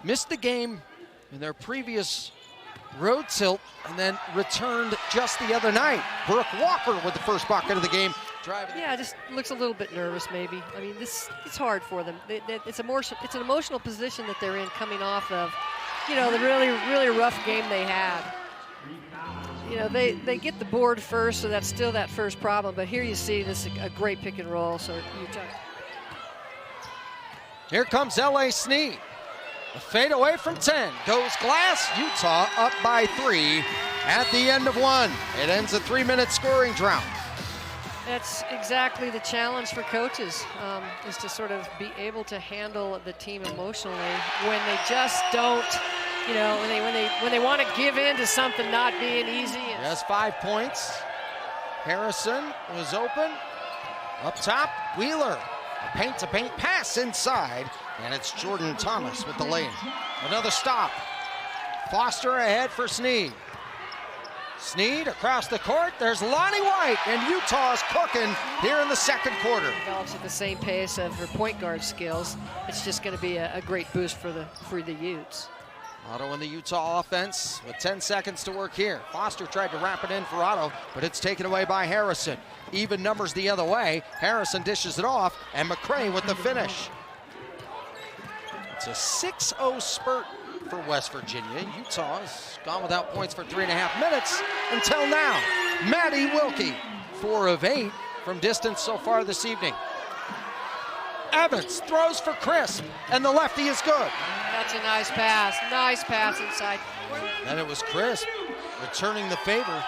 missed the game in their previous road tilt and then returned just the other night. Brooke Walker with the first bucket of the game. Driving. Yeah, just looks a little bit nervous maybe. I mean, it's hard for them. It's an emotional position that they're in coming off of, you know, the really rough game they had. You know, they get the board first, so that's still that first problem. But here you see this a great pick and roll. So Utah. Here comes L.A. Snead. A fade away from 10. Goes glass. Utah up by 3 at the end of 1. It ends a 3-minute scoring drought. That's exactly the challenge for coaches, is to sort of be able to handle the team emotionally when they just don't, you know, when they want to give in to something not being easy. He has 5 points. Harrison was open. Up top, Wheeler. A paint-to-paint pass inside, and it's Jordan Thomas with the lane. Another stop. Foster ahead for Snead. Snead across the court. There's Lonnie White, and Utah's cooking here in the second quarter. Develops at the same pace of her point guard skills. It's just going to be a great boost for the Utes. Otto in the Utah offense with 10 seconds to work here. Foster tried to wrap it in for Otto, but it's taken away by Harrison. Even numbers the other way. Harrison dishes it off, and McCray with the finish. It's a 6-0 spurt for West Virginia. Utah has gone without points for 3.5 minutes until now. Maddie Wilkie, 4 of 8 from distance so far this evening. Evans throws for Crisp, and the lefty is good. That's a nice pass inside. And it was Crisp returning the favor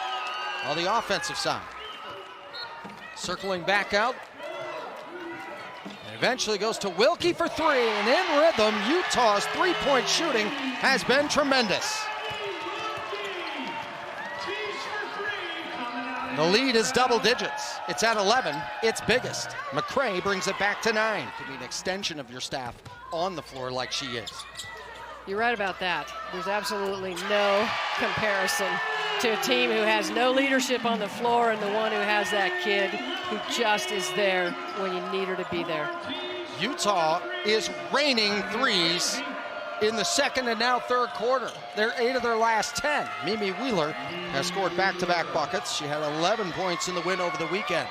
on the offensive side. Circling back out. And eventually goes to Wilkie for 3, and in rhythm, Utah's three-point shooting has been tremendous. The lead is double digits. It's at 11, its biggest. McCray brings it back to 9. Could be an extension of your staff on the floor like she is. You're right about that. There's absolutely no comparison to a team who has no leadership on the floor and the one who has that kid who just is there when you need her to be there. Utah is raining threes in the second and now third quarter. They're 8 of their last 10. Mimi Wheeler has scored back-to-back buckets. She had 11 points in the win over the weekend.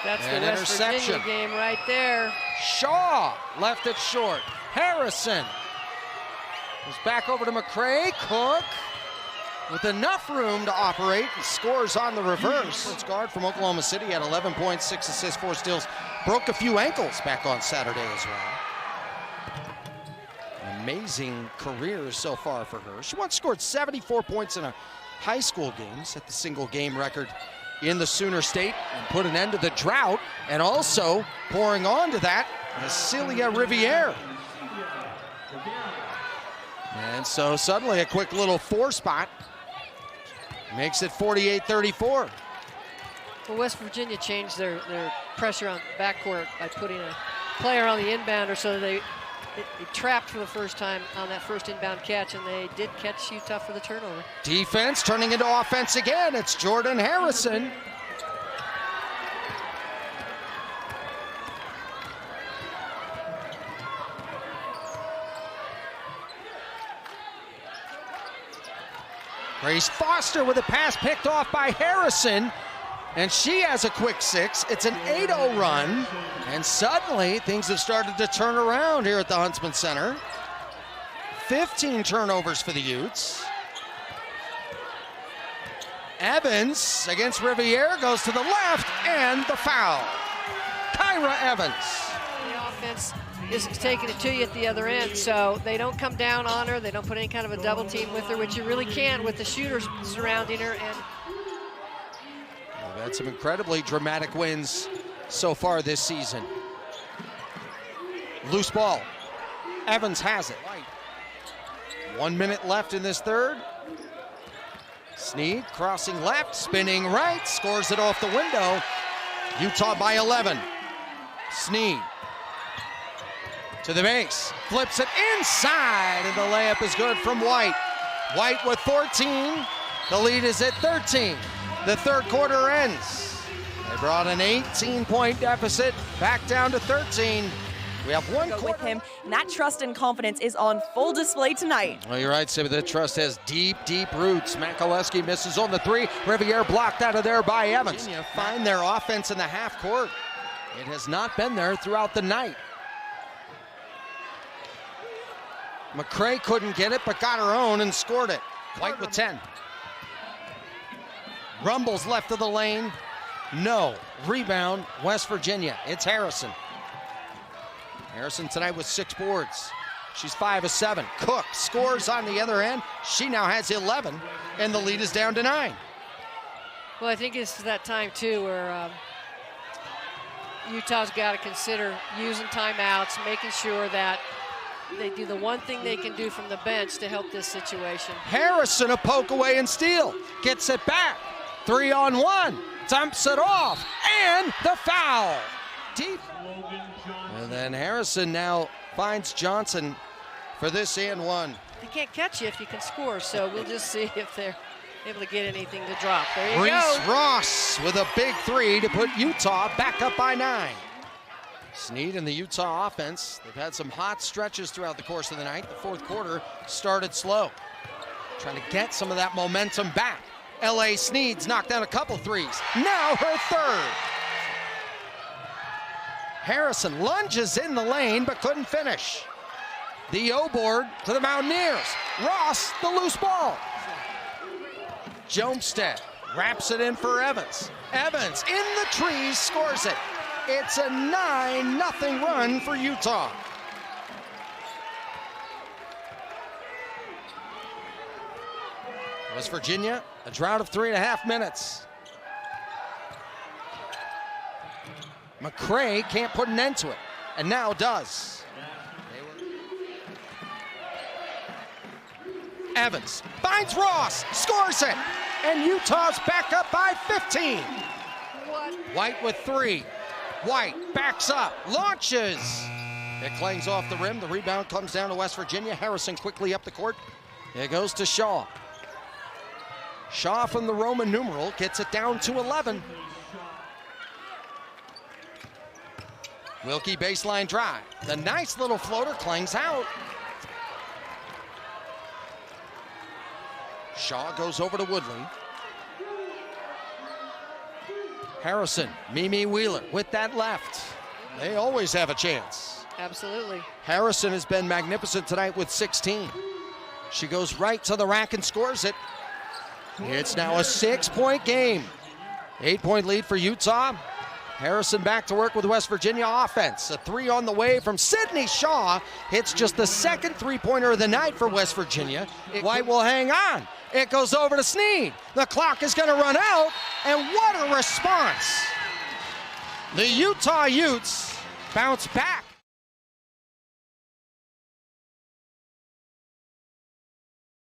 That's the West Virginia game right there. Shaw left it short. Harrison goes back over to McCray. Cook with enough room to operate. He scores on the reverse. It's guard from Oklahoma City, had 11 points, 6 assists, 4 steals. Broke a few ankles back on Saturday as well. Amazing career so far for her. She once scored 74 points in a high school game, set the single game record in the Sooner State and put an end to the drought, and also pouring on to that is Celia Riviere. And so suddenly a quick little 4 spot makes it 48-34. Well, West Virginia changed their pressure on the backcourt by putting a player on the inbounder, so they trapped for the first time on that first inbound catch, and they did catch Utah for the turnover. Defense turning into offense again. It's Jordan Harrison. Grace Foster with a pass picked off by Harrison, and she has a quick 6. It's an 8-0 run, and suddenly things have started to turn around here at the Huntsman Center. 15 turnovers for the Utes. Evans against Riviere goes to the left, and the foul. Kyra Evans. The offense is taking it to you at the other end, so they don't come down on her. They don't put any kind of a double team with her, which you really can with the shooters surrounding her. And we've had some incredibly dramatic wins so far this season. Loose ball. Evans has it. 1 minute left in this third. Snead crossing left, spinning right, scores it off the window. Utah by 11. Snead to the base, flips it inside, and the layup is good from White. White with 14. The lead is at 13. The third quarter ends. They brought an 18-point deficit back down to 13. We have one Go quarter with him, and that trust and confidence is on full display tonight. Well, you're right, Sibby. The trust has deep, deep roots. Makalewski misses on the three. Riviere blocked out of there by Evans. Virginia find their offense in the half court. It has not been there throughout the night. McCray couldn't get it, but got her own and scored it. White with 10. Rumbles left of the lane. No. Rebound, West Virginia. It's Harrison. Harrison tonight with 6 boards. She's 5 of 7. Cook scores on the other end. She now has 11, and the lead is down to 9. Well, I think it's that time, too, where Utah's got to consider using timeouts, making sure that they do the one thing they can do from the bench to help this situation. Harrison a poke away and steal. Gets it back. 3-on-1. Dumps it off. And the foul. Deep. And then Harrison now finds Johnson for this and one. They can't catch you if you can score, so we'll just see if they're able to get anything to drop. There you Reese go. Ross with a big 3 to put Utah back up by 9. Snead and the Utah offense, they've had some hot stretches throughout the course of the night. The fourth quarter started slow. Trying to get some of that momentum back. L.A. Snead's knocked down a couple threes. Now her third. Harrison lunges in the lane but couldn't finish. The O-board to the Mountaineers. Ross, the loose ball. Jomstead wraps it in for Evans. Evans in the trees, scores it. It's a 9-0 run for Utah. West Virginia, a drought of 3.5 minutes. McCray can't put an end to it, and now does. Evans finds Ross, scores it, and Utah's back up by 15. White with 3. White backs up, launches. It clangs off the rim. The rebound comes down to West Virginia. Harrison quickly up the court. It goes to Shaw. Shaw from the Roman numeral gets it down to 11. Wilkie baseline drive. The nice little floater clangs out. Shaw goes over to Woodley. Harrison, Mimi Wheeler with that left. They always have a chance. Absolutely. Harrison has been magnificent tonight with 16. She goes right to the rack and scores it. It's now a 6-point game. 8-point lead for Utah. Harrison back to work with West Virginia offense. A 3 on the way from Sydney Shaw. Hits just the second 3-pointer of the night for West Virginia. White will hang on. It goes over to Snead. The clock is going to run out, and what a response. The Utah Utes bounce back